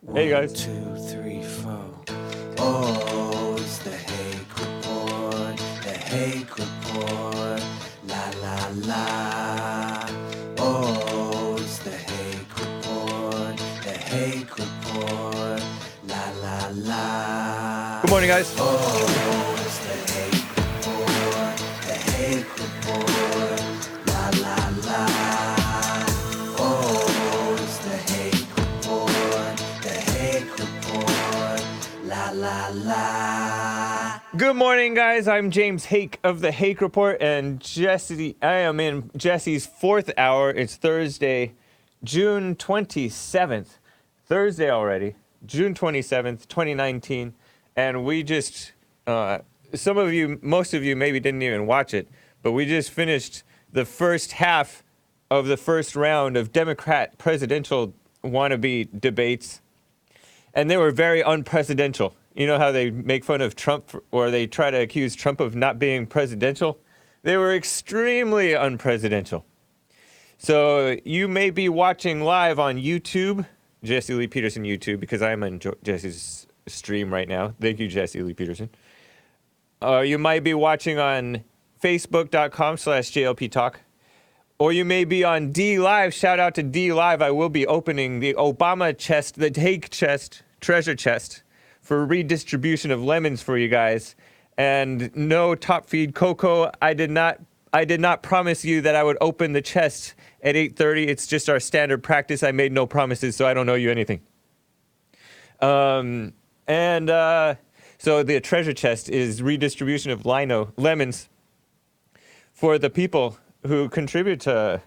Hey guys. 1, 2, 3, 4. Oh, it's the Hake Report. The Hake Report. La la la. Oh, it's the Hake Report. The Hake Report. La la la. Good morning, guys. Oh, it's the Hake Report. The Hake Report. La la la. Oh, it's the Hake Report. The Hake Report. La la la. Good morning, guys. I'm James Hake of the Hake Report, and I am in Jesse's fourth hour. It's Thursday, June 27th. Thursday already, June 27th, 2019. And we just, most of you maybe didn't even watch it, but we just finished the first half of the first round of Democrat presidential wannabe debates. And they were very unpresidential. You know how they make fun of Trump, or they try to accuse Trump of not being presidential? They were extremely unpresidential. So you may be watching live on YouTube, Jesse Lee Peterson YouTube, because I'm on Jesse's stream right now. Thank you, Jesse Lee Peterson. You might be watching on Facebook.com/JLP Talk. Or you may be on D Live. Shout out to D Live. I will be opening the Obama chest, the Hake chest, treasure chest, for redistribution of lemons for you guys. And no top feed Coco. I did not promise you that I would open the chest at 8:30. It's just our standard practice. I made no promises, so I don't owe you anything. So the treasure chest is redistribution of lemons for the people who contribute to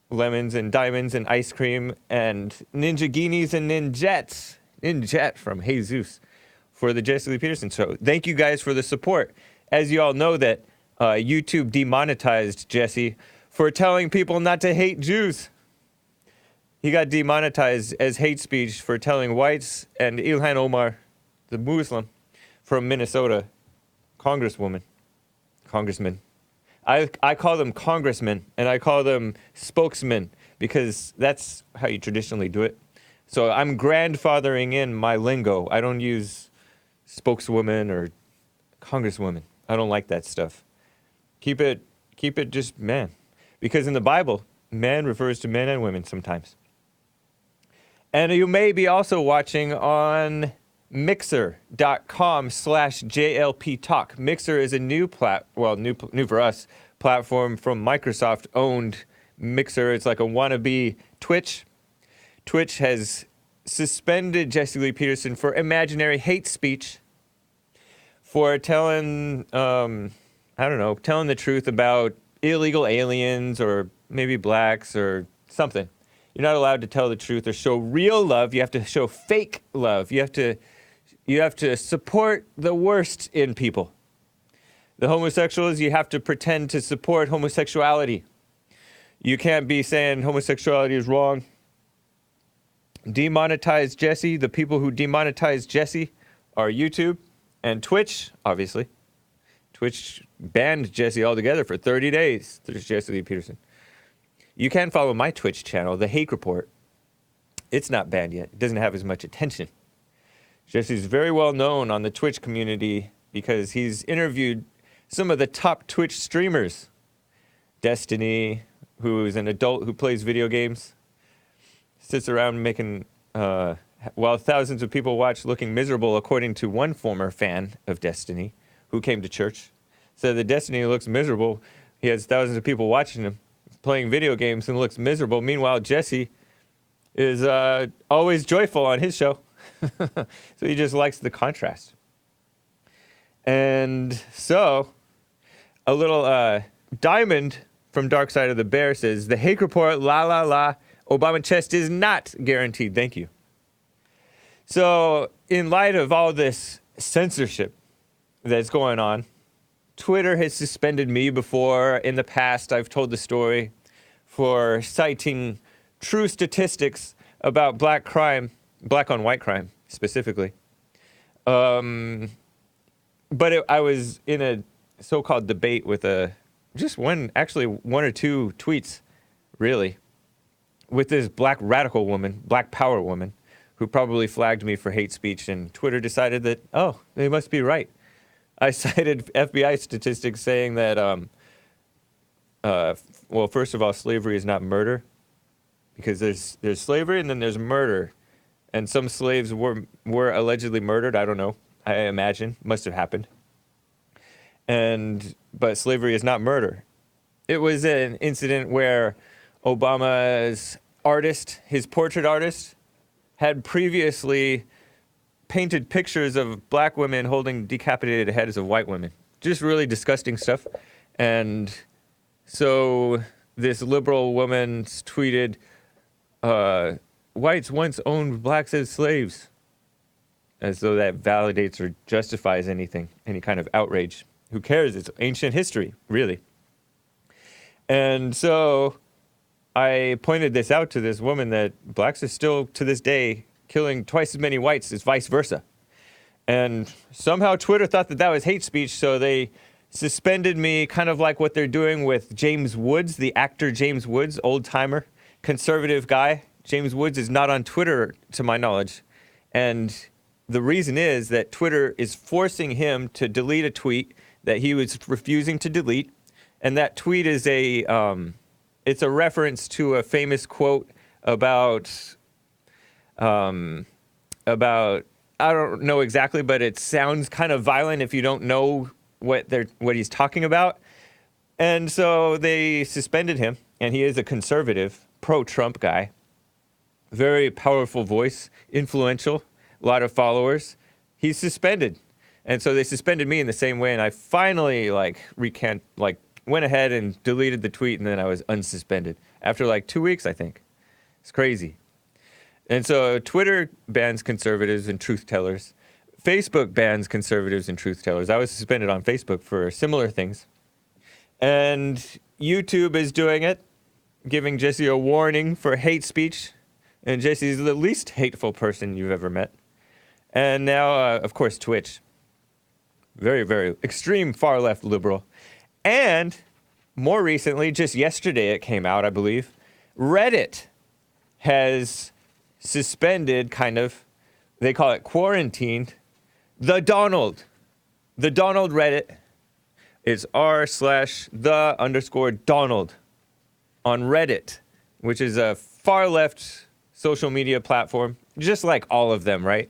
lemons and diamonds and ice cream and ninjaginis and ninjet from Jesus for the Jesse Lee Peterson show. Thank you guys for the support. As you all know that YouTube demonetized Jesse for telling people not to hate Jews. He got demonetized as hate speech for telling whites and Ilhan Omar, the Muslim from Minnesota, congressman. I call them congressmen, and I call them spokesmen, because that's how you traditionally do it. So I'm grandfathering in my lingo. I don't use spokeswoman or congresswoman. I don't like that stuff. Keep it just man. Because in the Bible, man refers to men and women sometimes. And you may be also watching on Mixer.com/JLP Talk. Mixer is a new new for us, platform from Microsoft owned Mixer. It's like a wannabe Twitch. Twitch has suspended Jesse Lee Peterson for imaginary hate speech for telling the truth about illegal aliens or maybe blacks or something. You're not allowed to tell the truth or show real love. You have to show fake love. You have to support the worst in people. The homosexuals, you have to pretend to support homosexuality. You can't be saying homosexuality is wrong. Demonetize Jesse. The people who demonetize Jesse are YouTube and Twitch, obviously. Twitch banned Jesse altogether for 30 days. There's Jesse Lee Peterson. You can follow my Twitch channel, The Hake Report. It's not banned yet. It doesn't have as much attention. Jesse's very well known on the Twitch community because he's interviewed some of the top Twitch streamers. Destiny, who is an adult who plays video games, sits around making, while thousands of people watch, looking miserable, according to one former fan of Destiny who came to church. Said that Destiny looks miserable. He has thousands of people watching him playing video games and looks miserable. Meanwhile, Jesse is always joyful on his show. So he just likes the contrast. And so, a little diamond from Dark Side of the Bear says, the Hake Report, la la la, Obama chest is not guaranteed. Thank you. So, in light of all this censorship that's going on, Twitter has suspended me before. In the past, I've told the story for citing true statistics about black on white crime specifically. But I was in a so-called debate with one or two tweets, really, with this black radical woman, black power woman, who probably flagged me for hate speech, and Twitter decided that, oh, they must be right. I cited FBI statistics saying that, well, first of all, slavery is not murder, because there's slavery and then there's murder, and some slaves were allegedly murdered. I don't know. I imagine must have happened. But slavery is not murder. It was an incident where Obama's artist, his portrait artist, had previously painted pictures of black women holding decapitated heads of white women. Just really disgusting stuff. And so this liberal woman tweeted, whites once owned blacks as slaves, as though that validates or justifies anything, any kind of outrage. Who cares? It's ancient history, really. And so I pointed this out to this woman, that blacks are still, to this day, killing twice as many whites as vice versa. And somehow Twitter thought that that was hate speech, so they suspended me, kind of like what they're doing with James Woods, the actor James Woods, old-timer, conservative guy. James Woods is not on Twitter, to my knowledge. And the reason is that Twitter is forcing him to delete a tweet that he was refusing to delete. And that tweet is it's a reference to a famous quote about, I don't know exactly, but it sounds kind of violent if you don't know what he's talking about. And so they suspended him, and he is a conservative, pro-Trump guy. Very powerful voice, influential, a lot of followers. He's suspended. And so they suspended me in the same way, and I finally went ahead and deleted the tweet, and then I was unsuspended after like 2 weeks, I think. It's crazy. And so Twitter bans conservatives and truth tellers. Facebook bans conservatives and truth tellers. I was suspended on Facebook for similar things. And YouTube is doing it, giving Jesse a warning for hate speech. And Jesse's the least hateful person you've ever met. And now, of course, Twitch. Very, very extreme far-left liberal. And more recently, just yesterday it came out, I believe, Reddit has suspended, kind of, they call it quarantined, the Donald Reddit. It's r/the_Donald on Reddit, which is a far-left social media platform, just like all of them, right?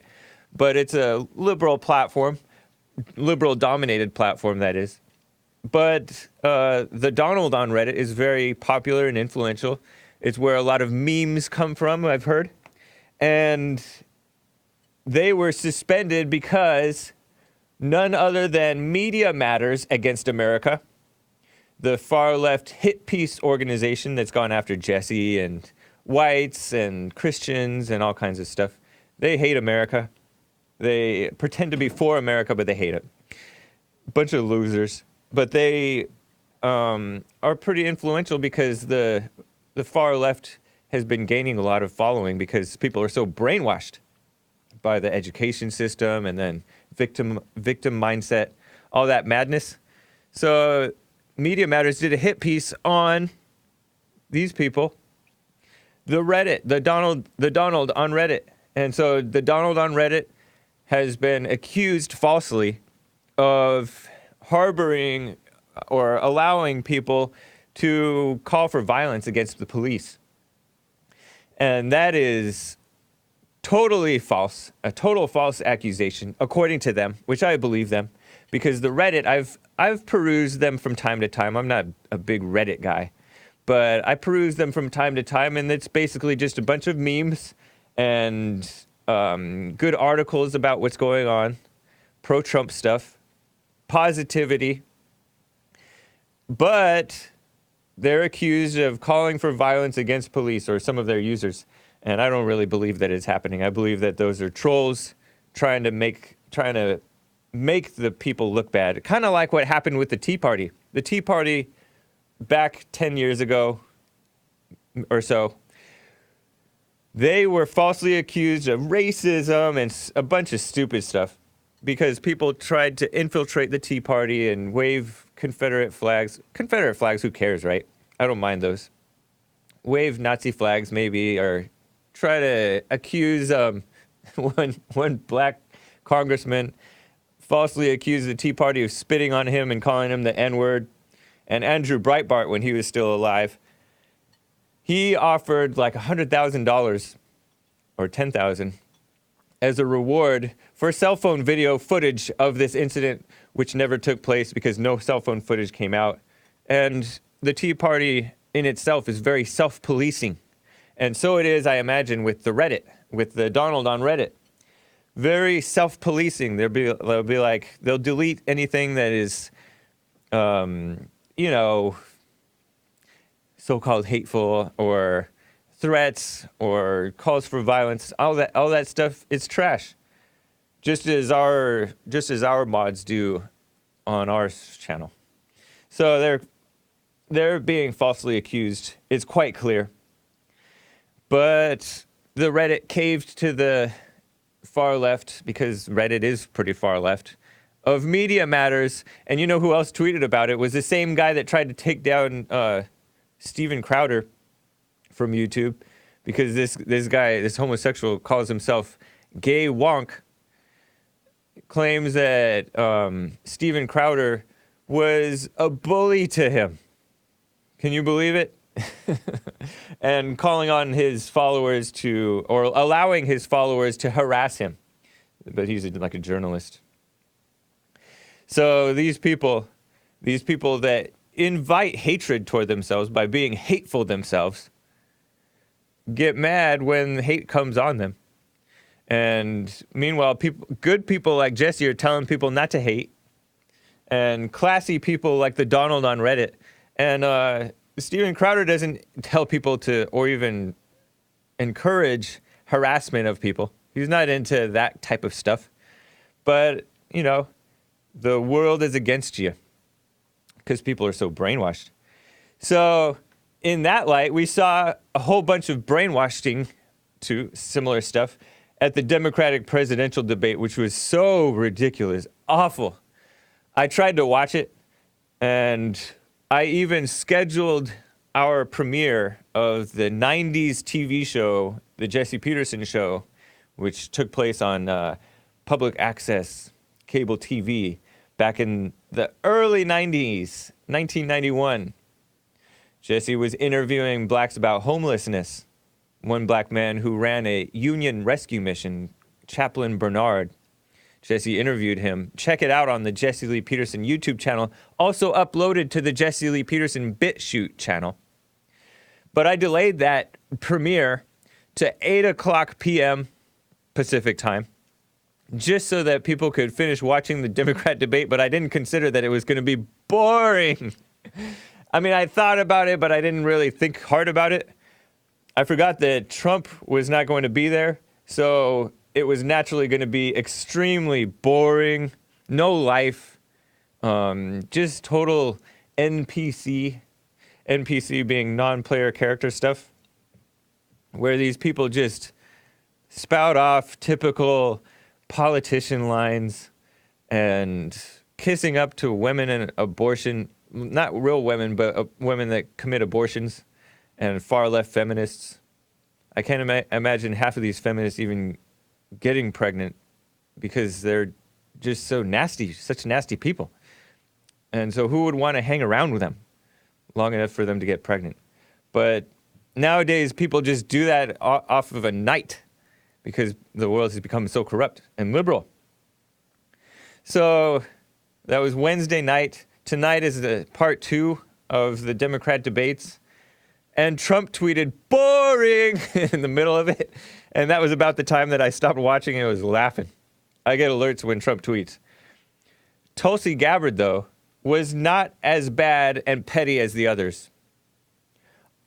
But it's a liberal platform, liberal-dominated platform, that is. But the Donald on Reddit is very popular and influential. It's where a lot of memes come from, I've heard. And they were suspended because none other than Media Matters Against America, the far-left hit piece organization that's gone after Jesse and whites and Christians and all kinds of stuff. They hate America. They pretend to be for America, but they hate it. Bunch of losers. But they are pretty influential because the far left has been gaining a lot of following because people are so brainwashed by the education system and then victim mindset, all that madness. So Media Matters did a hit piece on these people, the Donald on Reddit. And so the Donald on Reddit has been accused falsely of harboring or allowing people to call for violence against the police. And that is totally false, a total false accusation, according to them, which I believe them, because the Reddit, I've perused them from time to time. I'm not a big Reddit guy, but I peruse them from time to time, and it's basically just a bunch of memes and good articles about what's going on, pro-Trump stuff, positivity, but they're accused of calling for violence against police, or some of their users, and I don't really believe that it's happening. I believe that those are trolls trying to make the people look bad, kind of like what happened with the Tea Party. The Tea Party, back 10 years ago or so, they were falsely accused of racism and a bunch of stupid stuff because people tried to infiltrate the Tea Party and wave Confederate flags. Confederate flags, who cares, right? I don't mind those. Wave Nazi flags, maybe, or try to accuse one black congressman falsely accused the Tea Party of spitting on him and calling him the N-word. And Andrew Breitbart, when he was still alive, he offered like $100,000 or $10,000 as a reward for cell phone video footage of this incident, which never took place because no cell phone footage came out. And the Tea Party in itself is very self-policing. And so it is, I imagine, with the Reddit, with the Donald on Reddit. Very self-policing. They'll be like, they'll delete anything that is, you know, so-called hateful or threats or calls for violence. All that stuff is trash. Just as our mods do on our channel. So they're being falsely accused. It's quite clear. But the Reddit caved to the far left, because Reddit is pretty far left, of Media Matters. And you know who else tweeted about it? Was the same guy that tried to take down Steven Crowder from YouTube, because this guy, this homosexual, calls himself Gay Wonk, claims that Steven Crowder was a bully to him. Can you believe it? And calling on his followers to, or allowing his followers to harass him. But he's like a journalist. So these people that invite hatred toward themselves by being hateful themselves get mad when hate comes on them. And meanwhile, good people like Jesse are telling people not to hate. And classy people like the Donald on Reddit. And Steven Crowder doesn't tell people to, or even encourage harassment of people. He's not into that type of stuff. But, you know, the world is against you because people are so brainwashed. So in that light, we saw a whole bunch of brainwashing to similar stuff at the Democratic presidential debate, which was so ridiculous, awful. I tried to watch it, and I even scheduled our premiere of the 90s TV show, The Jesse Peterson Show, which took place on public access cable TV back in the early 90s, 1991. Jesse was interviewing blacks about homelessness. One black man who ran a union rescue mission, Chaplain Bernard. Jesse interviewed him. Check it out on the Jesse Lee Peterson YouTube channel. Also uploaded to the Jesse Lee Peterson BitChute channel. But I delayed that premiere to 8 o'clock p.m. Pacific time, just so that people could finish watching the Democrat debate, but I didn't consider that it was going to be boring. I mean, I thought about it, but I didn't really think hard about it. I forgot that Trump was not going to be there, so it was naturally going to be extremely boring, no life, just total NPC being non-player character stuff, where these people just spout off typical politician lines and kissing up to women and abortion, not real women, but women that commit abortions, and far-left feminists. I can't imagine half of these feminists even getting pregnant because they're just so nasty, such nasty people. And so who would want to hang around with them long enough for them to get pregnant? But nowadays, people just do that off of a night because the world has become so corrupt and liberal. So that was Wednesday night. Tonight is the part 2 of the Democrat debates. And Trump tweeted, boring, in the middle of it. And that was about the time that I stopped watching and was laughing. I get alerts when Trump tweets. Tulsi Gabbard, though, was not as bad and petty as the others.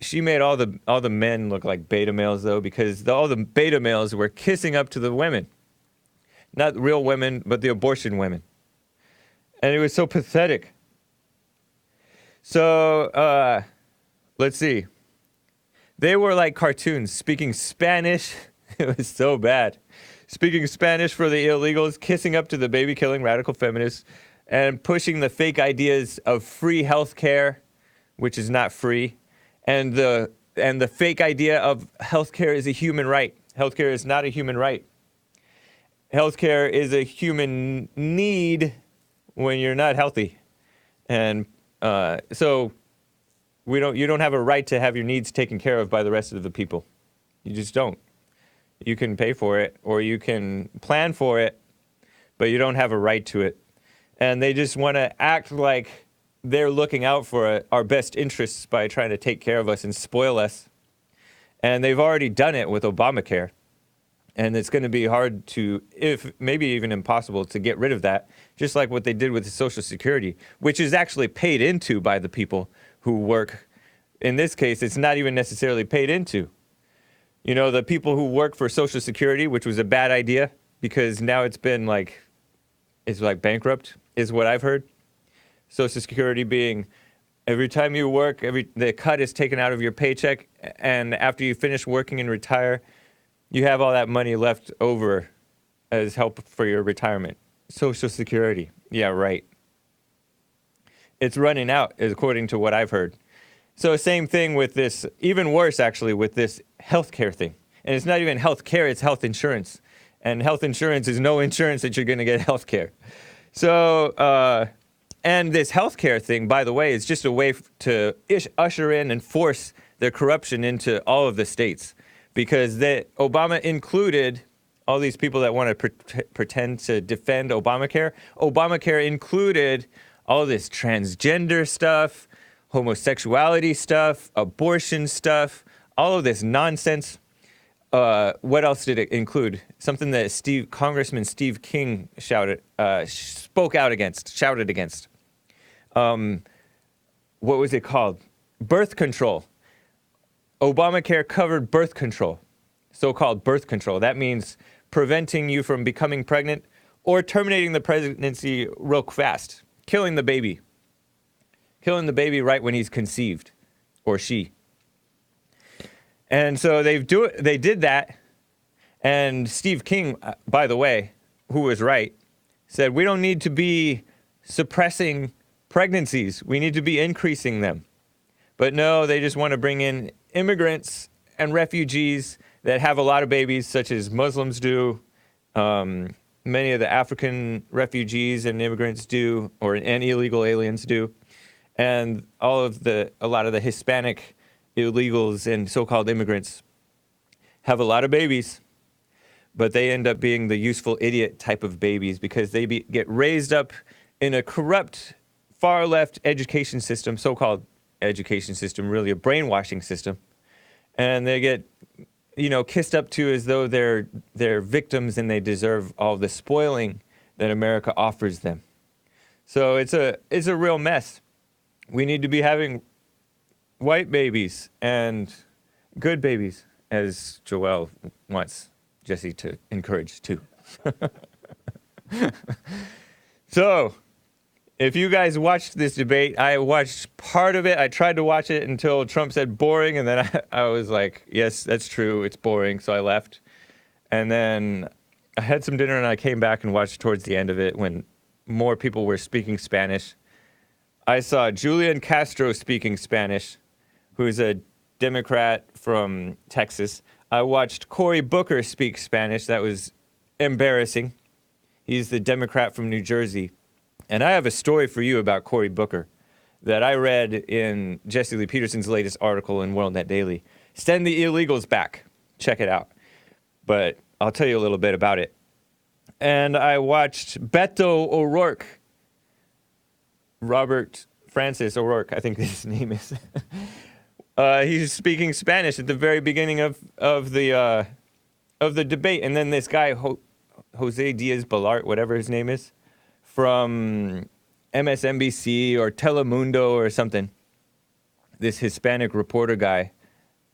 She made all the men look like beta males, though, because all the beta males were kissing up to the women. Not real women, but the abortion women. And it was so pathetic. So, let's see. They were like cartoons, speaking Spanish. It was so bad. Speaking Spanish for the illegals, kissing up to the baby-killing radical feminists, and pushing the fake ideas of free health care, which is not free, and the fake idea of health care is a human right. Health care is not a human right. healthcare is a human need when you're not healthy. And so you don't have a right to have your needs taken care of by the rest of the people. You just don't. You can pay for it or you can plan for it, but you don't have a right to it. And they just want to act like they're looking out for our best interests by trying to take care of us and spoil us. And they've already done it with Obamacare. And it's going to be hard to, if maybe even impossible, to get rid of that, just like what they did with the Social Security, which is actually paid into by the people who work. In this case, it's not even necessarily paid into. You know, the people who work for Social Security, which was a bad idea, because now it's like bankrupt, is what I've heard. Social Security being every time you work, the cut is taken out of your paycheck, and after you finish working and retire, you have all that money left over as help for your retirement. Social Security. Yeah, right. It's running out, according to what I've heard. So same thing with this, even worse actually, with this healthcare thing. And it's not even healthcare, it's health insurance. And health insurance is no insurance that you're going to get healthcare. So, and this healthcare thing, by the way, is just a way to usher in and force their corruption into all of the states. Because Obama included all these people that want to pretend to defend Obamacare. Obamacare included all this transgender stuff, homosexuality stuff, abortion stuff, all of this nonsense. What else did it include? Something that Congressman Steve King shouted against. What was it called? Birth control. Obamacare covered birth control, so-called birth control. That means preventing you from becoming pregnant or terminating the pregnancy real fast, killing the baby right when he's conceived, or she. And so they did that, and Steve King, by the way, who was right, said we don't need to be suppressing pregnancies. We need to be increasing them. But no, they just want to bring in immigrants and refugees that have a lot of babies, such as Muslims do, many of the African refugees and immigrants do, and illegal aliens do, and a lot of the Hispanic illegals and so-called immigrants have a lot of babies, but they end up being the useful idiot type of babies because they get raised up in a corrupt, far-left education system, so-called education system, really a brainwashing system, and they get, kissed up to as though they're victims and they deserve all the spoiling that America offers them. So it's a real mess. We need to be having white babies and good babies, as Joelle wants Jesse to encourage too. So, if you guys watched this debate, I watched part of it. I tried to watch it until Trump said boring, and then I was like, yes, that's true, it's boring, so I left. And then I had some dinner, and I came back and watched towards the end of it when more people were speaking Spanish. I saw Julian Castro speaking Spanish, who's a Democrat from Texas. I watched Cory Booker speak Spanish. That was embarrassing. He's the Democrat from New Jersey. And I have a story for you about Cory Booker that I read in Jesse Lee Peterson's latest article in WorldNet Daily. Send the illegals back. Check it out. But I'll tell you a little bit about it. And I watched Beto O'Rourke. Robert Francis O'Rourke, I think his name is. He's speaking Spanish at the very beginning of the debate. And then this guy, Jose Diaz-Balart, whatever his name is, from MSNBC or Telemundo or something, this Hispanic reporter guy,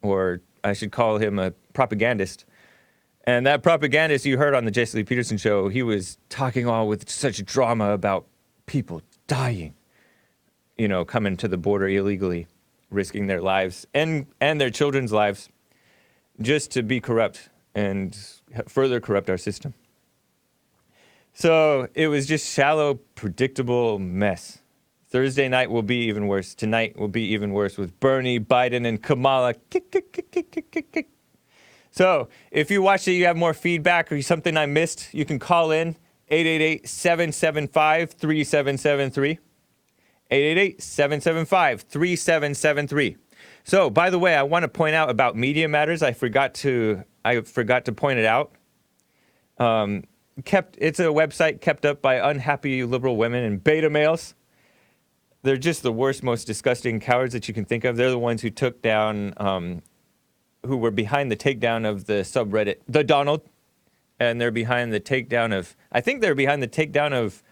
or I should call him a propagandist. And that propagandist you heard on the Jesse Lee Peterson show, he was talking all with such drama about people dying, coming to the border illegally, risking their lives and their children's lives just to be corrupt and further corrupt our system. So it was just shallow, predictable mess. Thursday night will be even worse. Tonight will be even worse with Bernie, Biden, and Kamala. So if you watched it, you have more feedback or something I missed, you can call in 888-775-3773. 888-775-3773. So, by the way, I want to point out about Media Matters. I forgot to point it out. It's a website kept up by unhappy liberal women and beta males. They're just the worst, most disgusting cowards that you can think of. They're the ones who took down, who were behind the takedown of the subreddit, The Donald. And they're behind the takedown of, I think they're behind the takedown of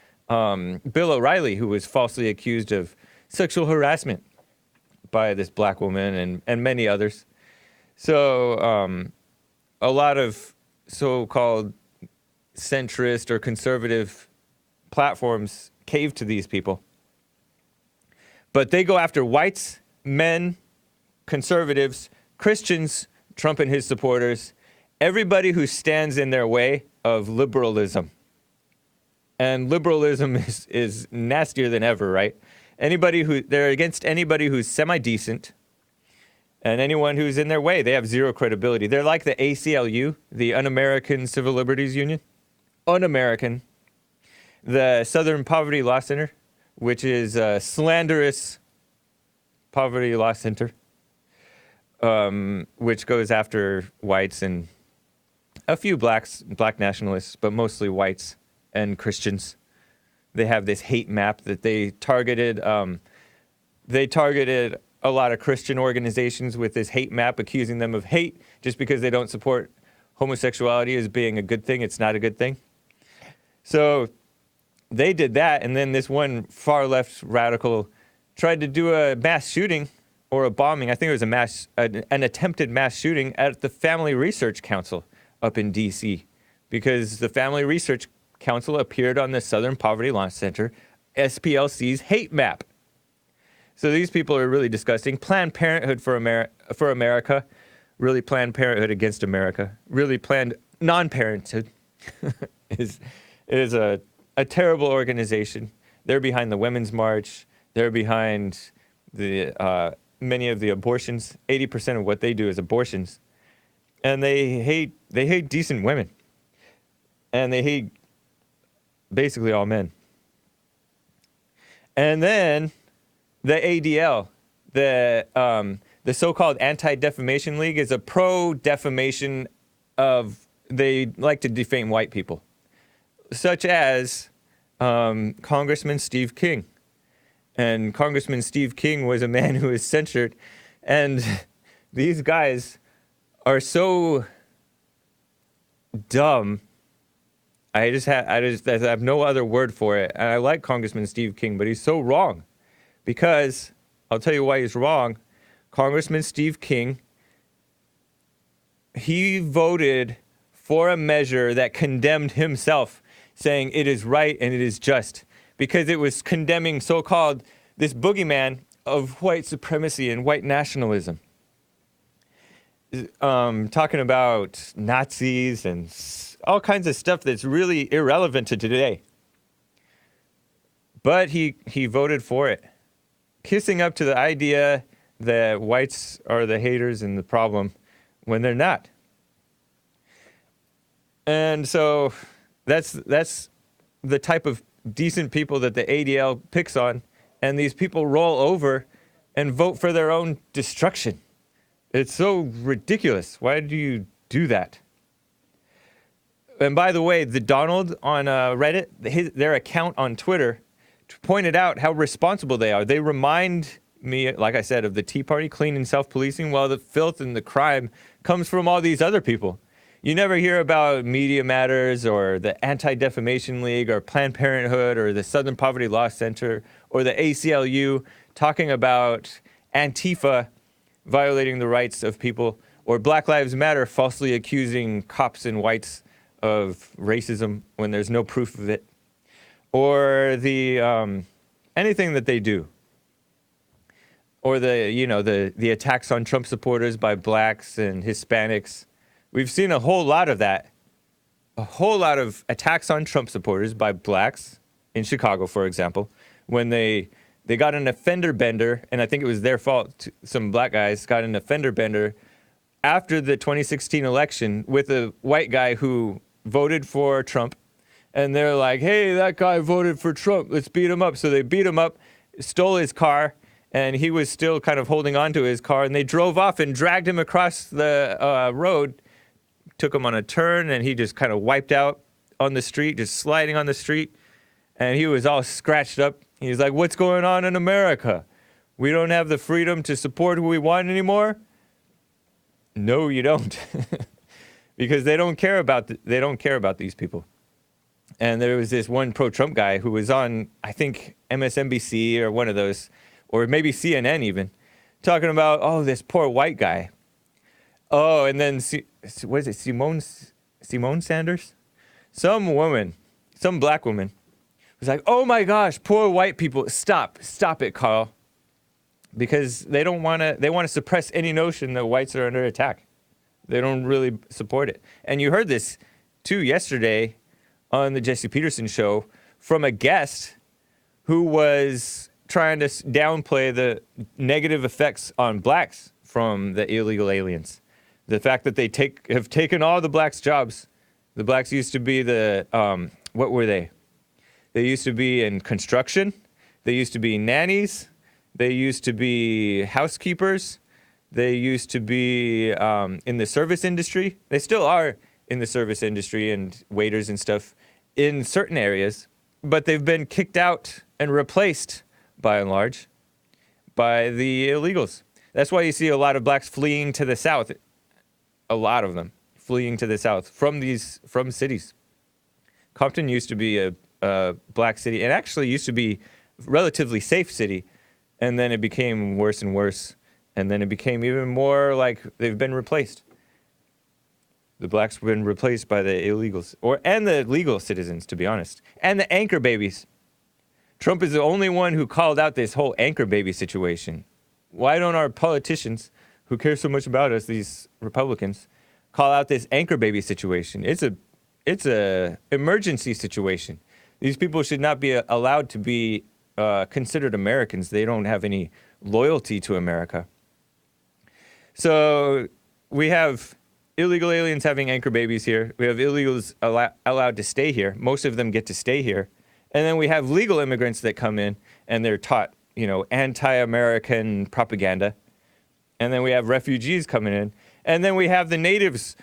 Bill O'Reilly, who was falsely accused of sexual harassment by this black woman and many others. So a lot of so-called centrist or conservative platforms cave to these people. But they go after whites, men, conservatives, Christians, Trump and his supporters, everybody who stands in their way of liberalism. And liberalism is nastier than ever, right? They're against anybody who's semi-decent and anyone who's in their way. They have zero credibility. They're like the ACLU, the Un-American Civil Liberties Union. Un-American. The Southern Poverty Law Center, which is a slanderous poverty law center, which goes after whites and a few black nationalists, but mostly whites and Christians. They have this hate map that they targeted. They targeted a lot of Christian organizations with this hate map, accusing them of hate just because they don't support homosexuality as being a good thing. It's not a good thing. So they did that, and then this one far left radical tried to do a mass shooting or a bombing. I think it was an attempted mass shooting at the Family Research Council up in D.C. because the Family Research Council appeared on the Southern Poverty Law Center, SPLC's hate map. So these people are really disgusting. Planned Parenthood for America, really Planned Parenthood against America, really Planned Non-Parenthood is a terrible organization. They're behind the Women's March. They're behind the many of the abortions. 80% of what they do is abortions, and they hate decent women, and they hate basically all men. And then the ADL, the so-called Anti-Defamation League, is a pro-defamation of, they like to defame white people, such as Congressman Steve King. And Congressman Steve King was a man who was censured, and these guys are so dumb. I have no other word for it. And I like Congressman Steve King, but he's so wrong. Because, I'll tell you why he's wrong. Congressman Steve King, he voted for a measure that condemned himself, saying it is right and it is just. Because it was condemning so-called this boogeyman of white supremacy and white nationalism. Talking about Nazis and all kinds of stuff that's really irrelevant to today. But he voted for it, kissing up to the idea that whites are the haters and the problem when they're not. And so that's the type of decent people that the ADL picks on, and these people roll over and vote for their own destruction. It's so ridiculous. Why do you do that? And by the way, the Donald on Reddit, their account on Twitter, pointed out how responsible they are. They remind me, like I said, of the Tea Party, clean and self-policing, while the filth and the crime comes from all these other people. You never hear about Media Matters or the Anti-Defamation League or Planned Parenthood or the Southern Poverty Law Center or the ACLU talking about Antifa violating the rights of people, or Black Lives Matter falsely accusing cops and whites of racism when there's no proof of it, or the anything that they do, or the attacks on Trump supporters by blacks and Hispanics. We've seen a whole lot of that, a whole lot of attacks on Trump supporters by blacks in Chicago, for example, when they got an offender bender, and I think it was their fault. Some black guys got an offender bender after the 2016 election with a white guy who voted for Trump. And they're like, hey, that guy voted for Trump. Let's beat him up. So they beat him up, stole his car, and he was still kind of holding on to his car. And they drove off and dragged him across the road, took him on a turn, and he just kind of wiped out on the street, just sliding on the street. And he was all scratched up. He's like, what's going on in America? We don't have the freedom to support who we want anymore? No, you don't. Because they don't care about these people. And there was this one pro-Trump guy who was on, I think, MSNBC or one of those, or maybe CNN even, talking about, oh, this poor white guy. Oh, and then, what is it, Simone Sanders? Some woman, some black woman, was like, oh my gosh, poor white people. Stop it, Carl. Because they want to suppress any notion that whites are under attack. They don't really support it. And you heard this, too, yesterday on the Jesse Peterson show from a guest who was trying to downplay the negative effects on blacks from the illegal aliens. The fact that they have taken all the blacks' jobs. The blacks used to be what were they? They used to be in construction. They used to be nannies. They used to be housekeepers. They used to be in the service industry. They still are in the service industry and waiters and stuff in certain areas, but they've been kicked out and replaced, by and large, by the illegals. That's why you see a lot of blacks fleeing to the south. A lot of them fleeing to the south from cities. Compton used to be a black city, and actually used to be a relatively safe city, and then it became worse and worse, and then it became even more like they've been replaced. The blacks have been replaced by the illegals, and the legal citizens, to be honest, and the anchor babies. Trump is the only one who called out this whole anchor baby situation. Why don't our politicians, who care so much about us, these Republicans, call out this anchor baby situation? It's a emergency situation. These people should not be allowed to be considered Americans. They don't have any loyalty to America. So we have illegal aliens having anchor babies here. We have illegals allowed to stay here. Most of them get to stay here. And then we have legal immigrants that come in and they're taught, anti-American propaganda. And then we have refugees coming in. And then we have the natives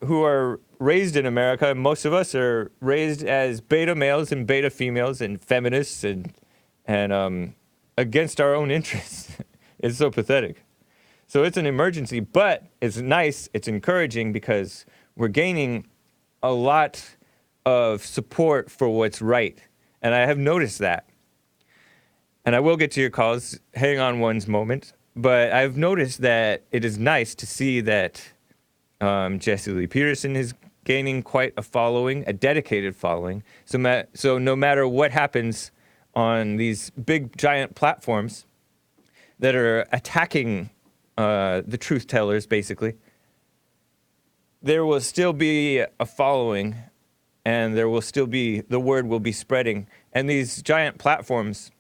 who are raised in America. Most of us are raised as beta males and beta females and feminists and against our own interests. It's so pathetic. So it's an emergency, but it's nice, it's encouraging because we're gaining a lot of support for what's right. And I have noticed that. And I will get to your calls. Hang on one moment. But I've noticed that it is nice to see that Jesse Lee Peterson is gaining quite a following, a dedicated following. So no matter what happens on these big, giant platforms that are attacking the truth tellers, basically, there will still be a following, and there will still be, the word will be spreading. And these giant platforms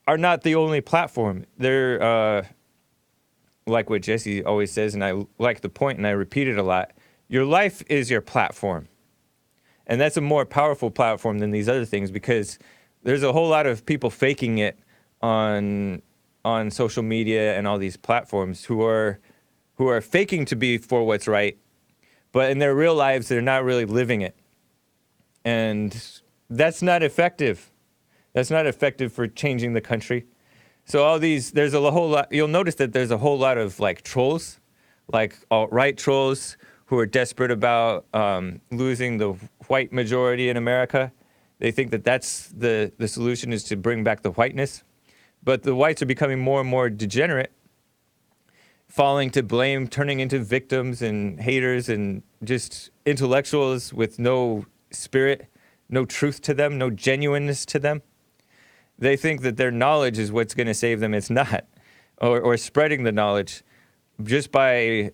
are not the only platform. They're, like what Jesse always says, and I like the point, and I repeat it a lot, your life is your platform. And that's a more powerful platform than these other things, because there's a whole lot of people faking it on social media and all these platforms who are faking to be for what's right, but in their real lives, they're not really living it. And that's not effective. That's not effective for changing the country. So all these, there's a whole lot, you'll notice that there's a whole lot of like trolls, like alt-right trolls who are desperate about losing the white majority in America. They think that that's the solution, is to bring back the whiteness. But the whites are becoming more and more degenerate, falling to blame, turning into victims and haters and just intellectuals with no spirit, no truth to them, no genuineness to them. They think that their knowledge is what's going to save them. It's not. Or spreading the knowledge just by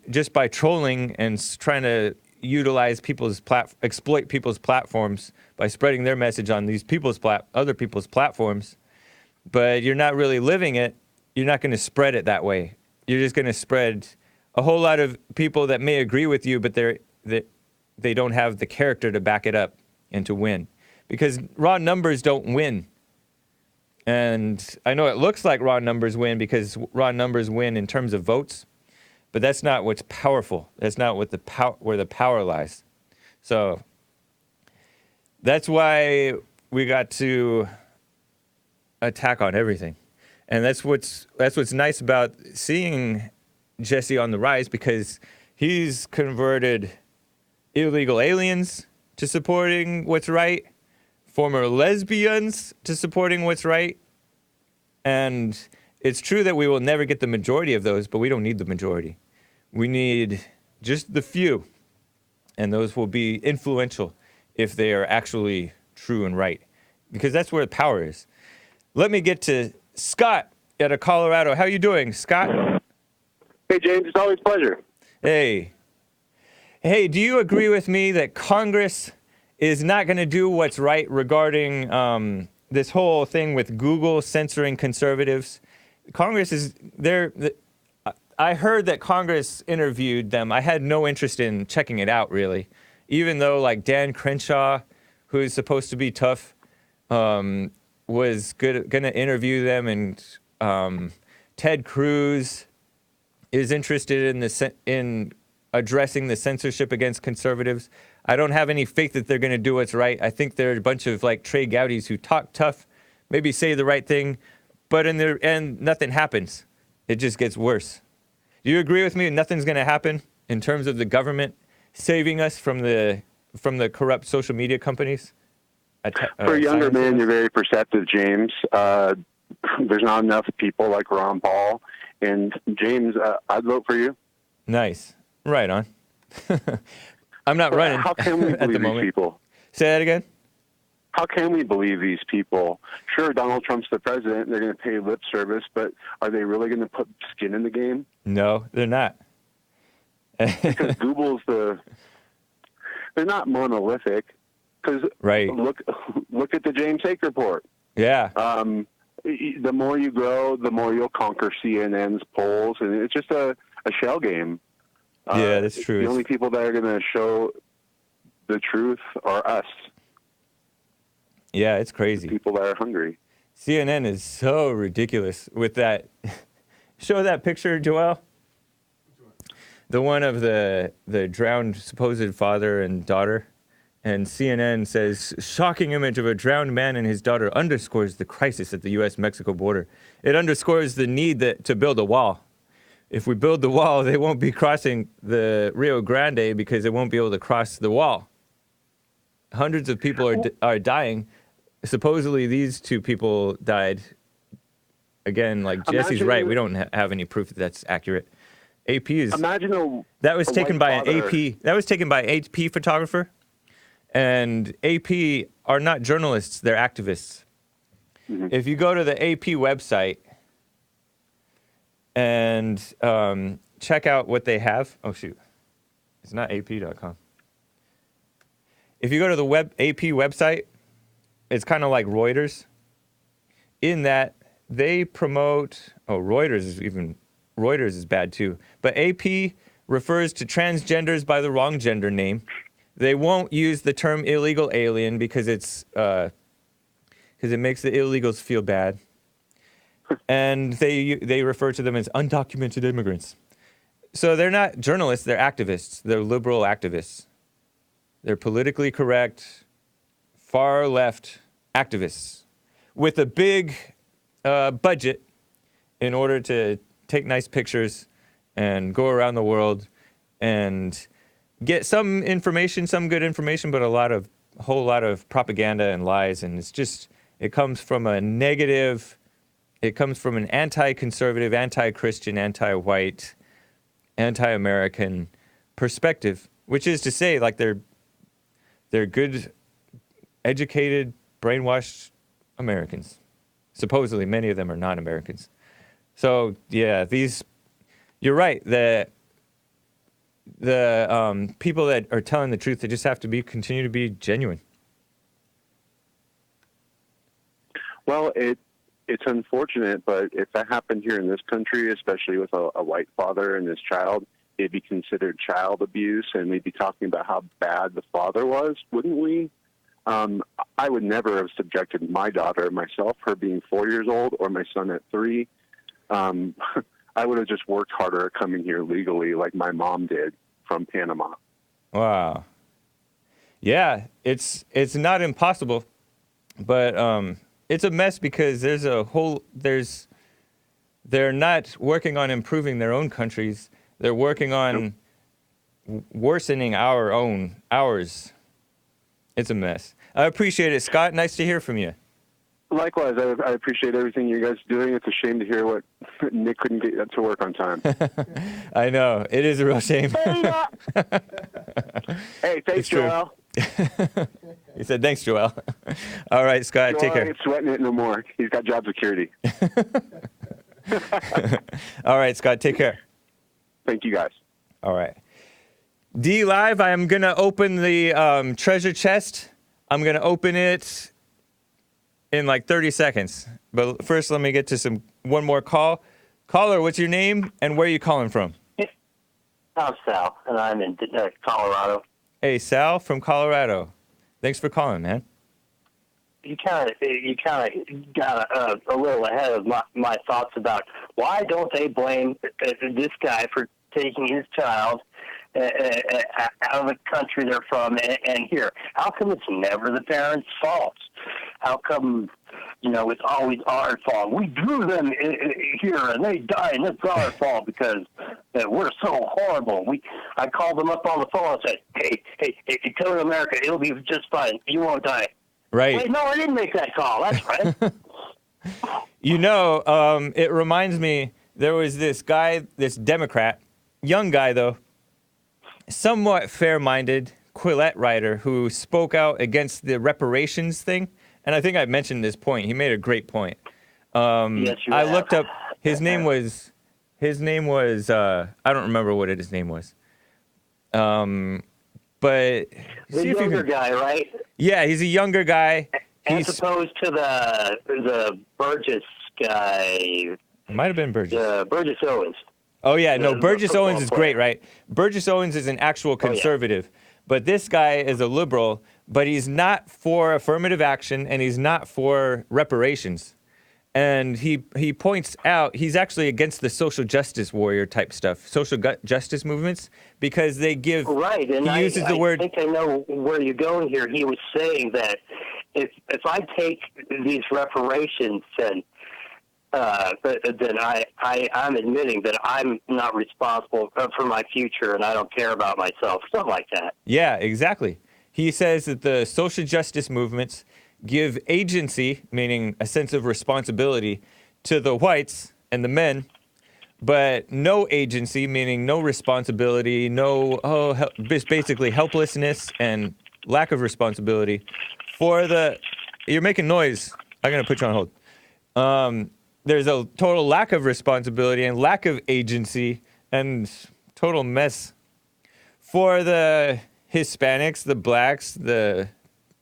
trolling and trying to utilize exploit people's platforms by spreading their message on these other people's platforms. But you're not really living it. You're not going to spread it that way. You're just going to spread a whole lot of people that may agree with you, but they don't have the character to back it up and to win. Because raw numbers don't win. And I know it looks like raw numbers win because raw numbers win in terms of votes, but that's not what's powerful. That's not what where the power lies. So that's why we got to attack on everything. And that's what's nice about seeing Jesse on the rise, because he's converted illegal aliens to supporting what's right, former lesbians to supporting what's right. And it's true that we will never get the majority of those, but we don't need the majority. We need just the few, and those will be influential if they are actually true and right, because that's where the power is. Let me get to Scott out of Colorado. How you doing, Scott? Hey, James, it's always a pleasure. Hey, do you agree with me that Congress is not going to do what's right regarding this whole thing with Google censoring conservatives? Congress is there. I heard that Congress interviewed them. I had no interest in checking it out, really, even though like Dan Crenshaw, who's supposed to be tough, was going to interview them, and Ted Cruz is interested in addressing the censorship against conservatives. I don't have any faith that they're going to do what's right. I think they're a bunch of like Trey Gowdies who talk tough, maybe say the right thing, but in the end, nothing happens. It just gets worse. Do you agree with me? Nothing's going to happen in terms of the government saving us from the corrupt social media companies? For a younger man, you're very perceptive, James. There's not enough people like Ron Paul. And, James, I'd vote for you. Nice. Right on. I'm not running How can we at the believe these moment. people? Say that again? How can we believe these people? Sure, Donald Trump's the president. They're going to pay lip service, but are they really going to put skin in the game? No, they're not. Because Google's they're not monolithic. Because right. Look at the James Hake report. Yeah. The more you grow, the more you'll conquer CNN's polls, and it's just a shell game. Yeah, that's true. The only people that are going to show the truth are us. Yeah, it's crazy. The people that are hungry. CNN is so ridiculous with that. Show that picture, Joel. The one of the drowned supposed father and daughter. And CNN says, shocking image of a drowned man and his daughter underscores the crisis at the U.S.-Mexico border. It underscores the need to build a wall. If we build the wall, they won't be crossing the Rio Grande because they won't be able to cross the wall. Hundreds of people are dying. Supposedly, these two people died. Again, like Jesse's right. We don't have any proof that that's accurate. AP is. That was taken by an AP. That was taken by an AP photographer. And AP are not journalists, they're activists. Mm-hmm. If you go to the AP website and check out what they have. Oh, shoot. It's not AP.com. If you go to the AP website, it's kind of like Reuters, in that they promote... Oh, Reuters is bad too. But AP refers to transgenders by the wrong gender name. They won't use the term illegal alien because it makes the illegals feel bad. And they refer to them as undocumented immigrants. So they're not journalists, they're activists. They're liberal activists. They're politically correct, far left activists with a big budget in order to take nice pictures and go around the world and get some information, some good information, but a whole lot of propaganda and lies. And it comes from a negative, it comes from an anti-conservative, anti-Christian, anti-white, anti-American perspective, which is to say, like, they're good, educated, brainwashed Americans. Supposedly, many of them are non-Americans. So, yeah, you're right, the people that are telling the truth, they just have to continue to be genuine. Well, it's unfortunate, but if that happened here in this country, especially with a white father and his child, it'd be considered child abuse, and we'd be talking about how bad the father was, wouldn't we? I would never have subjected my daughter, myself, her being 4 years old, or my son at 3. I would have just worked harder at coming here legally like my mom did from Panama. Wow. Yeah, it's not impossible, but it's a mess because they're not working on improving their own countries. They're working on worsening ours. It's a mess. I appreciate it, Scott. Nice to hear from you. Likewise, I appreciate everything you guys are doing. It's a shame to hear what Nick couldn't get to work on time. I know. It is a real shame. Hey, thanks, Joel. He said, thanks, Joel. All right, Scott, Joel take care. ain't sweating it no more. He's got job security. All right, Scott, take care. Thank you, guys. All right. D Live, I am going to open the treasure chest. I'm going to open it in like 30 seconds. But first, let me get to one more call. Caller, what's your name and where are you calling from? I'm Sal, and I'm in Colorado. Hey, Sal from Colorado. Thanks for calling, man. You kind of got a little ahead of my thoughts about why don't they blame this guy for taking his child out of the country they're from and here. How come it's never the parents' fault? How come, it's always our fault? We drew them here and they died and it's our fault because we're so horrible. I called them up on the phone and said, hey, tell America it'll be just fine. You won't die. Right. Wait, no, I didn't make that call. That's right. It reminds me, there was this guy, this Democrat, young guy though, somewhat fair-minded Quillette writer who spoke out against the reparations thing. And I think I mentioned this point. He made a great point. Yes, you I have. looked up, his name was, I don't remember what his name was. But the younger guy, right? Yeah, he's a younger guy. As opposed to the Burgess guy. It might have been Burgess. Burgess Owens. Oh, yeah. No, Burgess Owens is great, right? Burgess Owens is an actual conservative. But this guy is a liberal, but he's not for affirmative action, and he's not for reparations. And he points out he's actually against the social justice warrior type stuff, social justice movements, because they give... Right, and he uses the word... I think I know where you're going here. He was saying that if I take these reparations and then I'm admitting that I'm not responsible for my future and I don't care about myself, something like that. Yeah, exactly. He says that the social justice movements give agency, meaning a sense of responsibility, to the whites and the men, but no agency, meaning no responsibility, basically helplessness and lack of responsibility for the... You're making noise. I'm going to put you on hold. There's a total lack of responsibility and lack of agency and total mess for the Hispanics, the blacks, the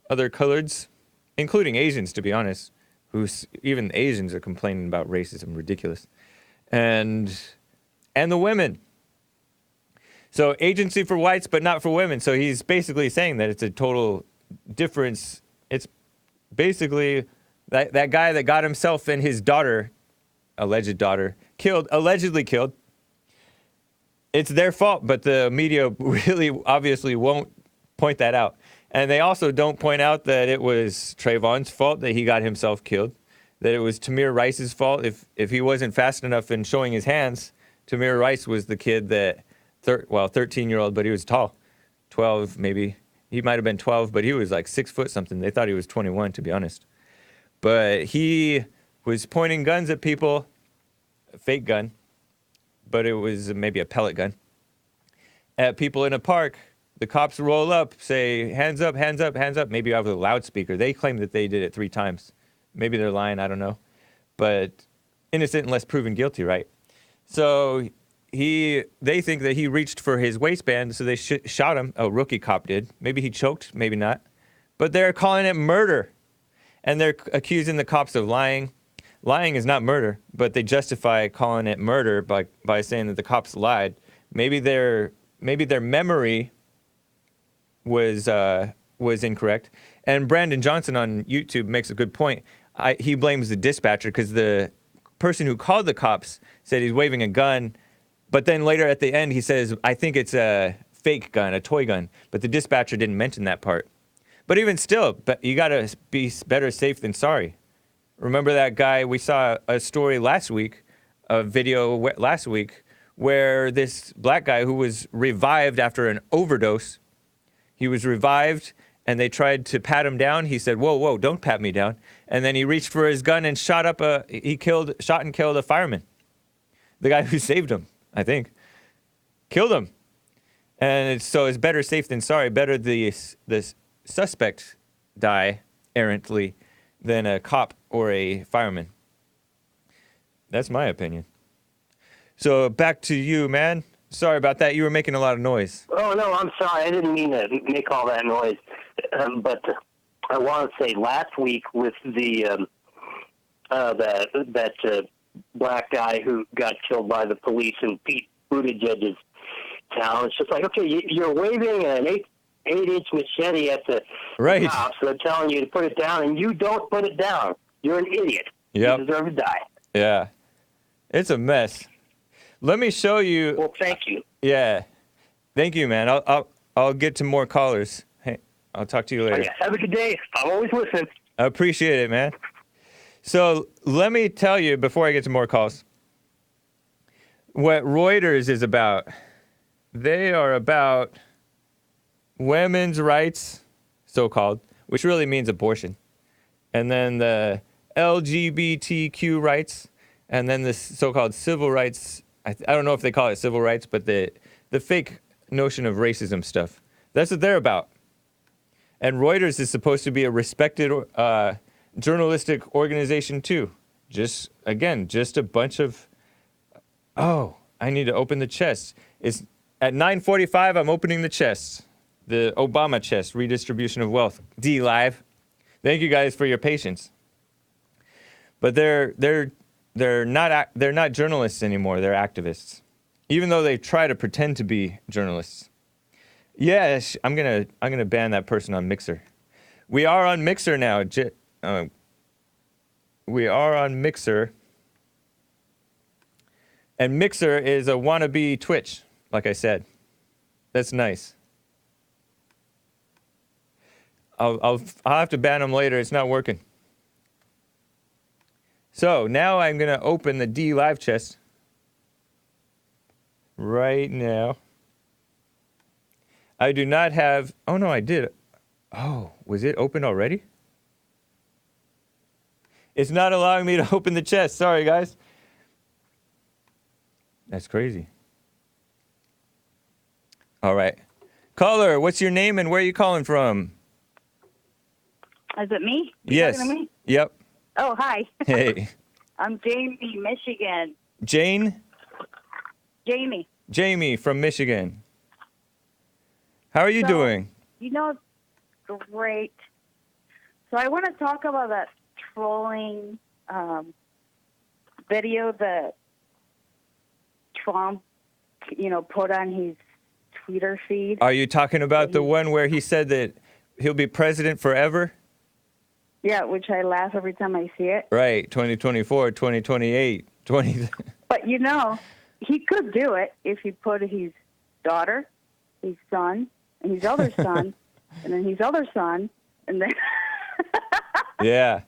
other coloreds, including Asians, to be honest, even the Asians are complaining about racism, ridiculous, and the women. So agency for whites, but not for women. So he's basically saying that it's a total difference. It's basically... That guy that got himself and his daughter, alleged daughter, allegedly killed, it's their fault, but the media really obviously won't point that out. And they also don't point out that it was Trayvon's fault that he got himself killed, that it was Tamir Rice's fault. If he wasn't fast enough in showing his hands, Tamir Rice was the kid that, 13-year-old, but he was tall, 12 maybe. He might have been 12, but he was like 6 foot something. They thought he was 21, to be honest. But he was pointing guns at people, a fake gun, but it was maybe a pellet gun, at people in a park. The cops roll up, say, hands up, hands up, hands up, maybe over the loudspeaker. They claim that they did it 3 times. Maybe they're lying, I don't know. But innocent unless proven guilty, right? So they think that he reached for his waistband, so they shot him. A rookie cop did. Maybe he choked, maybe not. But they're calling it murder. And they're accusing the cops of lying. Lying is not murder, but they justify calling it murder by saying that the cops lied Maybe their memory was incorrect. And Brandon Johnson on YouTube makes a good point. He blames the dispatcher because the person who called the cops said he's waving a gun, but then later at the end he says, I think it's a fake gun, a toy gun, but the dispatcher didn't mention that part. But even still, you gotta be better safe than sorry. Remember that guy, we saw a story last week, a video last week, where this black guy who was revived after an overdose, he was revived and they tried to pat him down. He said, whoa, don't pat me down. And then he reached for his gun and shot and killed a fireman. The guy who saved him, I think, killed him. And so it's better safe than sorry. Better the suspect die errantly than a cop or a fireman. That's my opinion. So back to you, man. Sorry about that. You were making a lot of noise. Oh, no, I'm sorry. I didn't mean to make all that noise. But I want to say last week with the that black guy who got killed by the police in Pete Buttigieg's town, it's just like, okay, you're waving an 8-inch machete at the cops. They're telling you to put it down, and you don't put it down. You're an idiot. Yep. You deserve to die. Yeah. It's a mess. Let me show you. Well, thank you. Yeah. Thank you, man. I'll get to more callers. Hey, I'll talk to you later. Okay, have a good day. I'm always listening. I appreciate it, man. So let me tell you, before I get to more calls, what Reuters is about. They are about women's rights, so-called, which really means abortion. And then the LGBTQ rights, and then the so-called civil rights. I don't know if they call it civil rights, but the fake notion of racism stuff. That's what they're about. And Reuters is supposed to be a respected journalistic organization too. Just a bunch of... Oh, I need to open the chest. It's at 9:45, I'm opening the chest. The Obama chest, redistribution of wealth. D Live. Thank you guys for your patience. But they're not journalists anymore. They're activists, even though they try to pretend to be journalists. Yes, I'm gonna ban that person on Mixer. We are on Mixer now. We are on Mixer, and Mixer is a wannabe Twitch. Like I said, that's nice. I'll have to ban them later. It's not working. So now I'm going to open the D Live chest right now. I do not have... Oh, no, I did. Oh, was it open already? It's not allowing me to open the chest. Sorry, guys. That's crazy. All right. Caller, what's your name and where are you calling from? Is it me? Yes. Talking to me? Yep. Oh, hi. Hey. I'm Jamie, Michigan. Jane? Jamie. Jamie from Michigan. How are you doing? You know, great. So I want to talk about that trolling video that Trump, put on his Twitter feed. Are you talking about the one where he said that he'll be president forever? Yeah, which I laugh every time I see it. Right, 2024, 2028, 20... But, he could do it if he put his daughter, his son, and his other son, and then his other son, and then... Yeah.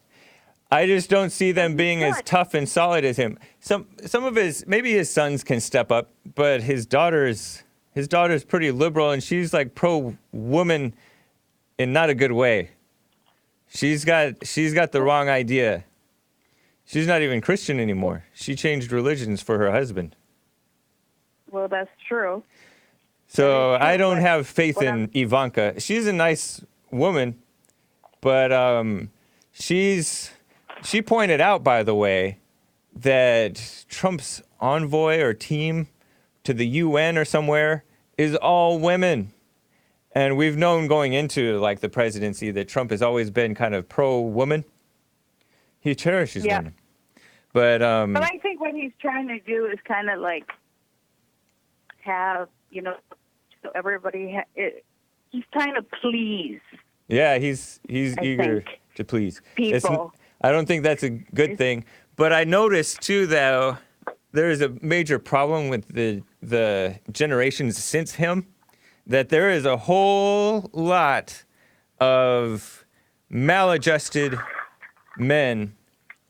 I just don't see them being as tough and solid as him. Some of maybe his sons can step up, but his daughter's pretty liberal, and she's like pro-woman in not a good way. She's got the wrong idea. She's not even Christian anymore. She changed religions for her husband. Well, that's true. So I don't have faith in Ivanka. She's a nice woman, but she pointed out, by the way, that Trump's envoy or team to the UN or somewhere is all women. And we've known going into the presidency that Trump has always been kind of pro-woman. He cherishes women. But I think what he's trying to do is kind of have, so everybody. He's trying to please. Yeah, he's I eager think to please. people. I don't think that's a good thing. But I noticed too, though, there is a major problem with the generations since him, that there is a whole lot of maladjusted men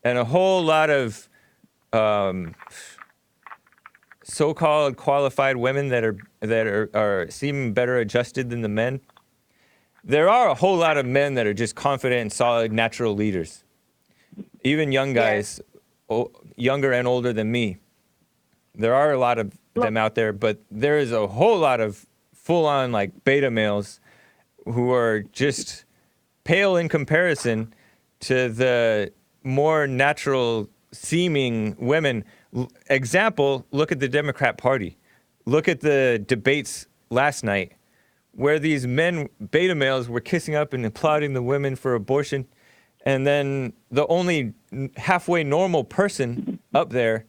and a whole lot of so-called qualified women that are seem better adjusted than the men. There are a whole lot of men that are just confident and solid natural leaders. Even young guys, younger and older than me. There are a lot of them out there, but there is a whole lot of full-on like beta males who are just pale in comparison to the more natural seeming women. Example, look at the Democrat Party. Look at the debates last night where these men, beta males, were kissing up and applauding the women for abortion. And then the only halfway normal person up there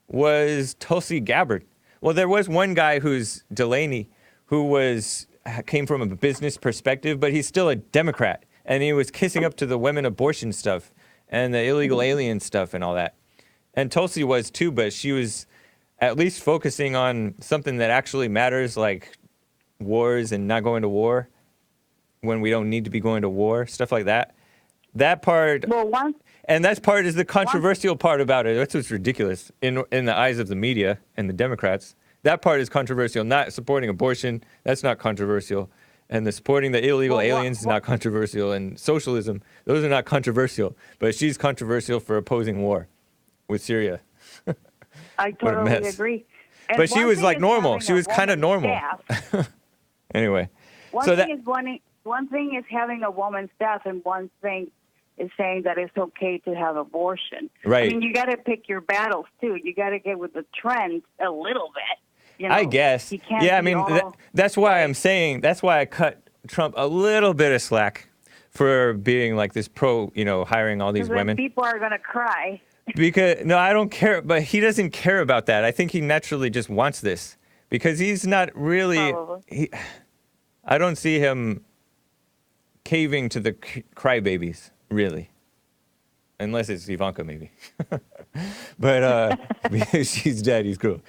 was Tulsi Gabbard. Well, there was one guy who's Delaney, who came from a business perspective, but he's still a Democrat. And he was kissing up to the women abortion stuff and the illegal alien stuff and all that. And Tulsi was too, but she was at least focusing on something that actually matters, like wars and not going to war when we don't need to be going to war, stuff like that. That part, and that part is the controversial part about it. That's what's ridiculous in the eyes of the media and the Democrats. That part is controversial. Not supporting abortion, that's not controversial. And the supporting the illegal aliens is not controversial. And socialism, those are not controversial. But she's controversial for opposing war with Syria. I totally agree. And but she was like normal. She was kind of normal. Anyway. One thing is having a woman's staff, and one thing is saying that it's okay to have abortion. Right. I mean, you got to pick your battles, too. You got to get with the trend a little bit. I guess. Yeah, I mean, that's why I'm saying, that's why I cut Trump a little bit of slack for being like this pro, hiring all these women. People are going to cry. Because, no, I don't care, but he doesn't care about that. I think he naturally just wants this because he's not really, I don't see him caving to the crybabies, really. Unless it's Ivanka, maybe. But, because she's dead, he's cool.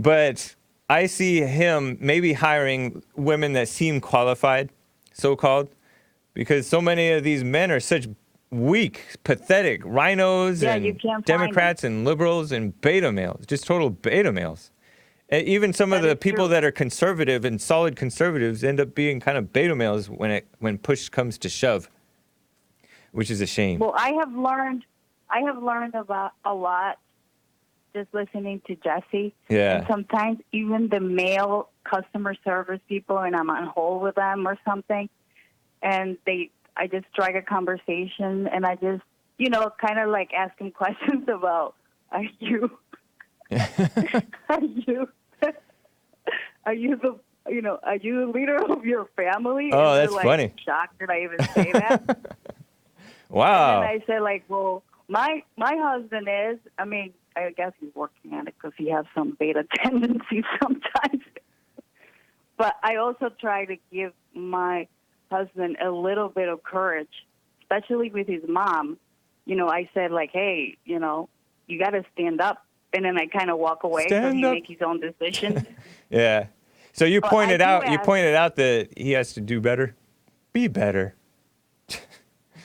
But I see him maybe hiring women that seem qualified, so-called, because so many of these men are such weak, pathetic rhinos and Democrats and liberals and beta males, just total beta males. And even some of the people that are conservative and solid conservatives end up being kind of beta males when push comes to shove, which is a shame. Well, I have learned about a lot just listening to Jesse. Yeah. And sometimes even the male customer service people, and I'm on hold with them or something, and I just strike a conversation, and I just, kind of like ask them questions about, are you the leader of your family? Oh, and that's they're, funny. Shocked that I even say that. Wow. And then I say, like, well, my husband is. I mean, I guess he's working on it because he has some beta tendencies sometimes. But I also try to give my husband a little bit of courage, especially with his mom. I said, like, hey, you got to stand up. And then I kind of walk away so he make his own decisions. Yeah. So you pointed out that he has to do better. Be better.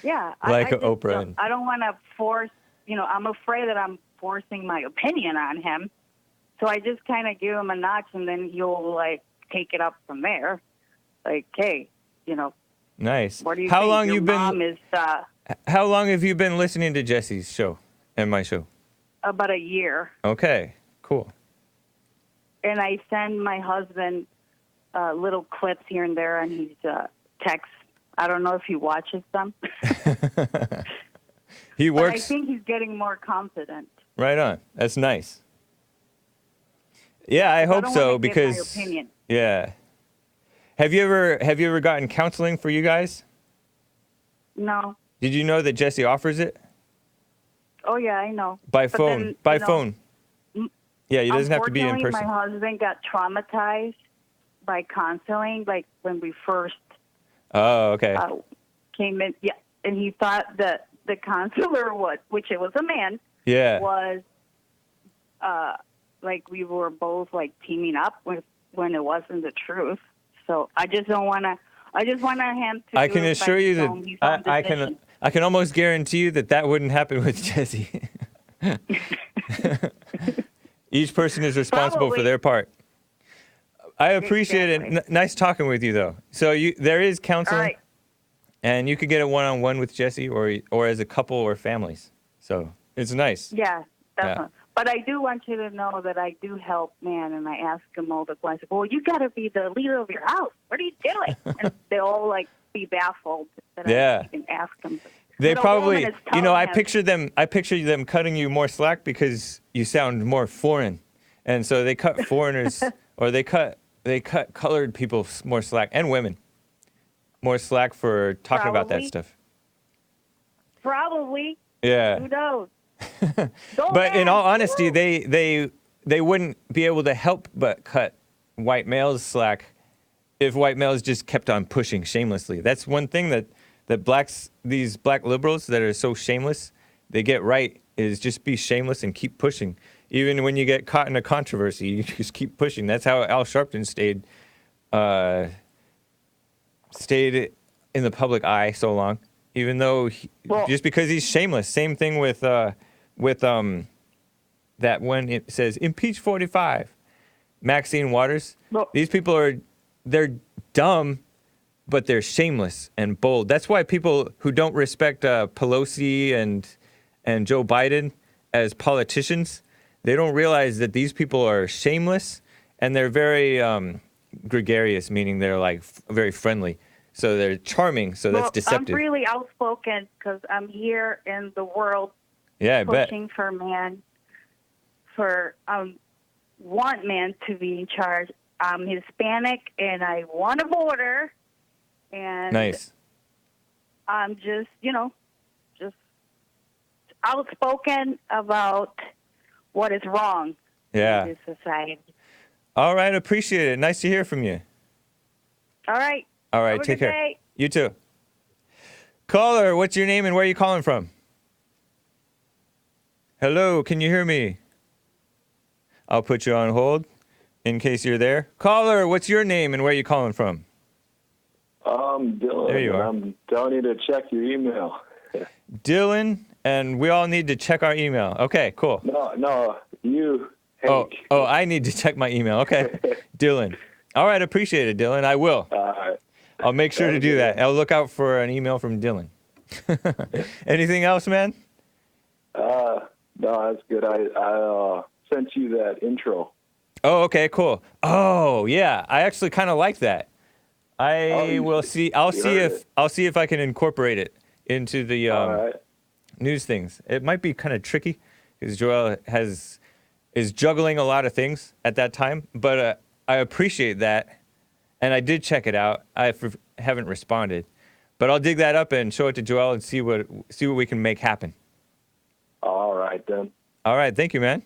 Yeah. Like Oprah. I don't want to force, I'm afraid that I'm forcing my opinion on him. So I just kind of give him a notch, and then he'll, like, take it up from there. Like, hey, Nice. What do you How think? long Your you been? mom is, how long have you been listening to Jesse's show and my show? About a year. Okay, cool. And I send my husband little clips here and there on his texts. I don't know if he watches them. He works. But I think he's getting more confident. Right on. That's nice. Yeah, I hope so because. Give my opinion. Yeah. Have you ever gotten counseling for you guys? No. Did you know that Jesse offers it? Oh yeah, I know. By phone. By phone. Yeah, he doesn't have to be in Unfortunately, person. my husband got traumatized by counseling, like when we first Oh, okay. came in. Yeah, and he thought that the counselor was, which it was a man, Yeah. was like we were both like teaming up when it wasn't the truth. So I just don't want to. I just want him to. I do can it assure by you his own that decision. I can almost guarantee you that wouldn't happen with Jesse. Each person is responsible for Probably. their part. I appreciate Exactly. it. Nice talking with you, though. So there is All counseling, right. and you could get a one-on-one with Jesse, or as a couple or families. So it's nice. Yeah, definitely. But I do want you to know that I do help man, and I ask them all the questions. Well, you got to be the leader of your house. What are you doing? And they all like be baffled that I even ask them. They You know, probably, woman is telling I him- picture them cutting you more slack because you sound more foreign, and so they cut foreigners or they cut colored people more slack, and women more slack for talking about that Probably. stuff. Probably. Yeah. Who knows? But in all honesty, they wouldn't be able to help but cut white males slack if white males just kept on pushing shamelessly. That's one thing that these black liberals that are so shameless, they get right, is just be shameless and keep pushing. Even when you get caught in a controversy, you just keep pushing. That's how Al Sharpton stayed in the public eye so long, even though just because he's shameless. Same thing with that when it says impeach 45, Maxine Waters. Well- These people they're dumb, but they're shameless and bold. That's why people who don't respect Pelosi and Joe Biden as politicians, they don't realize that these people are shameless and they're very gregarious, meaning they're like very friendly. So they're charming. So that's deceptive. I'm really outspoken because I'm here in the world Yeah, I bet. pushing for man, want man to be in charge. I'm Hispanic and I want a border. And Nice. I'm just outspoken about what is wrong Yeah. in this society. All right, appreciate it. Nice to hear from you. All right. All right, Have a take good care. day. You too. Caller, what's your name and where are you calling from? Hello, can you hear me? I'll put you on hold in case you're there. Caller, what's your name and where are you calling from? I'm Dylan. There you are. And I'm telling you to check your email. Dylan, and we all need to check our email. Okay, cool. No, you, Hake. Oh, I need to check my email. Okay, Dylan. All right, appreciate it, Dylan. I will. All right. I'll make sure to do that. I'll look out for an email from Dylan. Anything else, man? No, that's good. I sent you that intro. Oh, okay, cool. Oh, yeah. I actually kind of like that. I'll see if I can incorporate it into the All right. news things. It might be kind of tricky because Joel is juggling a lot of things at that time, but I appreciate that, and I did check it out. I haven't responded, but I'll dig that up and show it to Joel and see what we can make happen. All right, then. All right, thank you, man.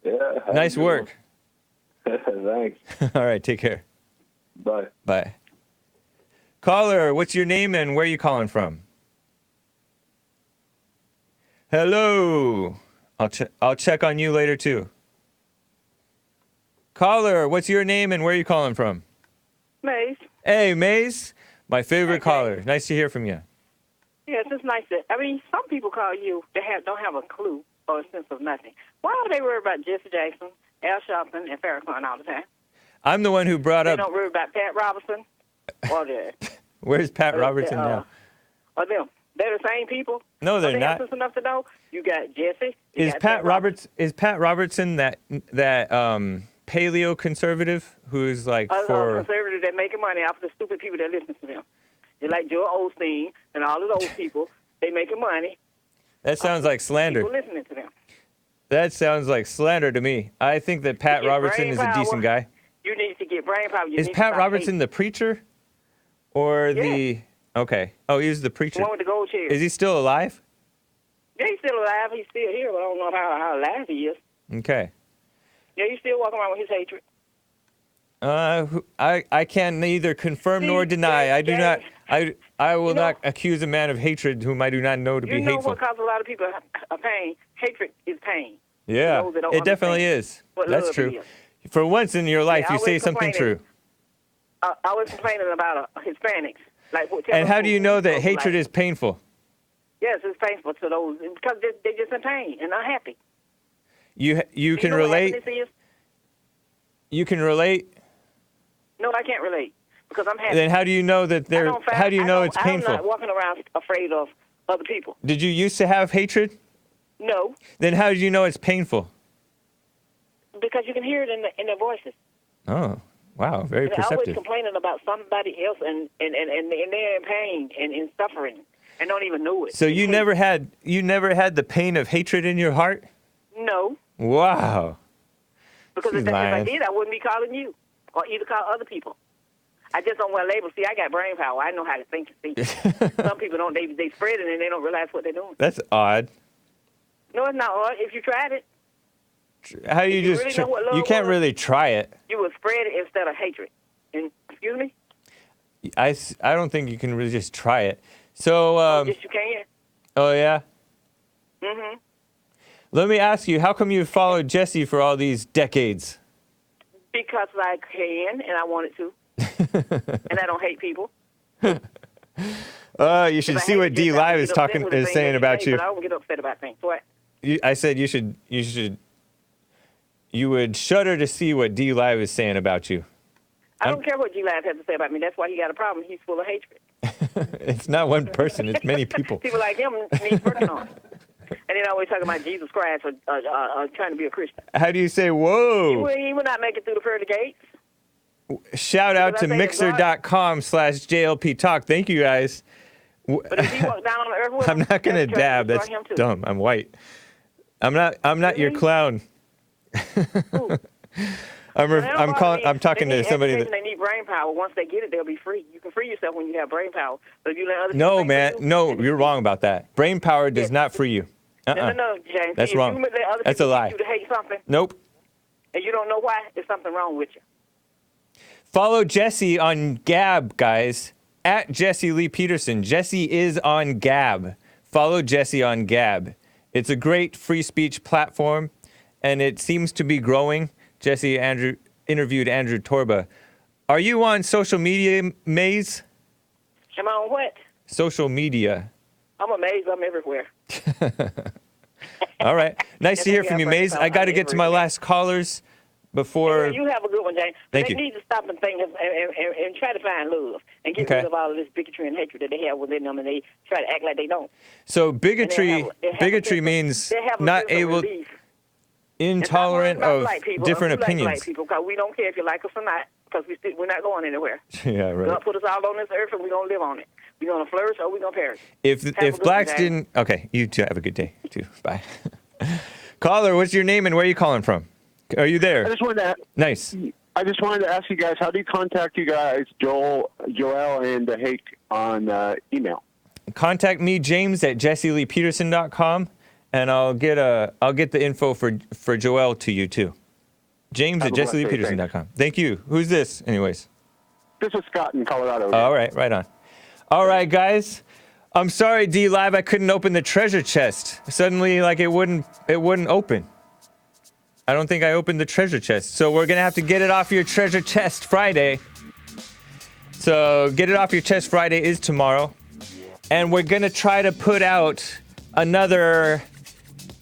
Yeah. have a Nice good work. one. Thanks. All right, take care. Bye. Bye. Caller, what's your name and where are you calling from? Hello. I'll check on you later too. Caller, what's your name and where are you calling from? Maze. Hey, Maze, my favorite Hey, caller. Nice to hear from you. Yes, it's nice that. I mean, some people call you. They don't have a clue or a sense of nothing. Why are they worried about Jesse Jackson, Al Sharpton, and Farrakhan all the time? I'm the one who brought They up. don't worry about Pat Robertson or the Where's Pat Robertson now? or them. They're the same people. No, they're They not. have sense enough to know. You got Jesse. You Is got Pat Robertson that paleo conservative who's like for? conservatives that making money off of the stupid people that listen to them. They're like Joel Osteen and all of those people. They making money. That sounds like slander. People listening to them. That sounds like slander to me. I think that Pat get Robertson brain is a power. decent guy. You need to get brain power. You Is need to Pat stop Robertson hating. the preacher? Or the... Okay. Oh, he's the The preacher. one with the gold chair? Is he still alive? Yeah, he's still alive. He's still here, but I don't know how alive he is. Okay. Yeah, you still walking around with his hatred. I can neither confirm nor deny. I do not. I will not accuse a man of hatred whom I do not know to be You know hateful. what causes a lot of people a pain? Hatred is pain. Yeah, those that don't it definitely understand is. what That's love true. is. For once in your life, Yeah, you say always something true. complaining. I was complaining about Hispanics. Like, And how do you know that hatred is painful? Yes, it's painful to those because they're just in pain and unhappy. You can know what relate. happiness is? You can relate. No, I can't relate because I'm happy. Then how do you know that they're? How do you know it's painful? I'm not walking around afraid of other people. Did you used to have hatred? No, Then how did you know it's painful? because you can hear it in their voices. Oh, wow, very They're always perceptive. complaining about somebody else and they're in pain and in suffering and don't even know it. So you never had the pain of hatred in your heart? No, Wow. because She's if I lying. did, I wouldn't be calling you or either call other people. I just don't wear labels. See, I got brain power. I know how to think and see. Some people don't. They spread it and they don't realize what they're doing. That's odd. No, it's not hard. If you tried it, How do you you just? really know what love You can't was- really try it. you would spread it instead of hatred. And excuse me? I don't think you can really just try it. So Yes, you can. oh yeah. Mm-hmm. Let me ask you, how come you followed Jesse for all these decades? Because I can and I wanted to, and I don't hate people. You should If I see hate what you, D I Live would is get upset with the things saying that about say, you. But I don't get upset about things. What? I said you would shudder to see what D Live is saying about you. I don't care what G-Live has to say about me. That's why he got a problem. He's full of hatred. It's not one person, it's many people. People like him need working on. And then always talking about Jesus Christ or trying to be a Christian. How do you say whoa? He will not make it through the pearly gates. Shout out to Because I say mixer.com/JLP Talk. Thank you guys. But if he walked down on the earth with I'm him, not gonna that's dab. destroy That's him too. dumb. I'm white. I'm not your Really? clown. Ooh. I'm talking to somebody that. They need brain power. Once they get it, they'll be free. You can free yourself when you have brain power. But if you let other people No, think man. for you, No, then you're it's wrong about that. Brain power does Yes. not free you. No, James. That's See, wrong. If you let other That's a people lie. teach you to hate something, Nope. and you don't know why, there's something wrong with you. Follow Jesse on Gab, guys. At Jesse Lee Peterson. Jesse is on Gab. Follow Jesse on Gab. It's a great free speech platform, and it seems to be growing. Jesse interviewed Andrew Torba. Are you on social media, Maze? Am I on what? Social media. I'm amazed. I'm everywhere. All right. Nice to hear you from have you, brain Maze. power. I got to I'm get to my everywhere. last callers before. You have a good one, James. Thank they you. need to stop and think and try to find love and get Okay. rid of all of this bigotry and hatred that they have within them, and they try to act like they don't. So And bigotry they have a bigotry sense of- means they have a not sense of able, relief. intolerant And stop worrying of about black people. different We like opinions. black people because we don't care if you like us or not because we're not going anywhere. Yeah, right. God put us all on this earth and we're going to live on it. We're going to flourish or we're going to perish. If a good blacks one, James. didn't, okay, you too have a good day too. Bye. Caller, what's your name and where are you calling from? Are you I there? just wanted to Nice. ask you guys, how do you contact you guys, Joel, and Hake on email? Contact me, James at jesseleepeterson.com, and I'll get the info for Joel to you too. James Have at a blessed day, jesseleepeterson.com. Thank you. Who's this, anyways? This is Scott in Colorado. All right, right on. All right, guys. I'm sorry, D Live, I couldn't open the treasure chest. Suddenly, like it wouldn't open. I don't think I opened the treasure chest. So we're gonna have to get it off your treasure chest Friday. So get it off your chest Friday is tomorrow. And we're gonna try to put out another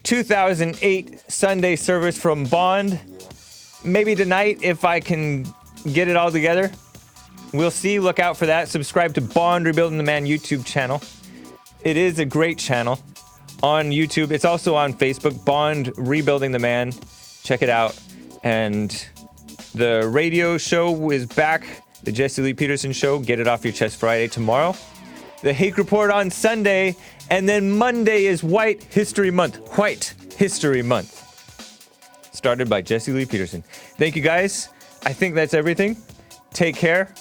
2008 Sunday service from Bond. Maybe tonight if I can get it all together. We'll see. Look out for that. Subscribe to Bond Rebuilding the Man YouTube channel. It is a great channel on YouTube. It's also on Facebook, Bond Rebuilding the Man. Check it out. And the radio show is back. The Jesse Lee Peterson Show. Get it off your chest Friday tomorrow. The Hake Report on Sunday. And then Monday is White History Month. White History Month. Started by Jesse Lee Peterson. Thank you, guys. I think that's everything. Take care.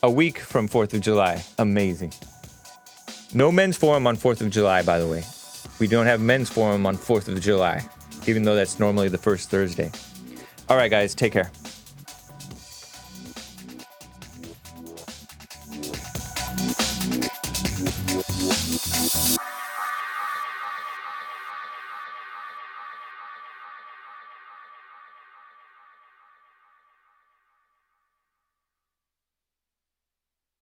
A week from 4th of July. Amazing. No men's forum on 4th of July, by the way. We don't have men's forum on 4th of July. even though that's normally the first Thursday. All right, guys, take care.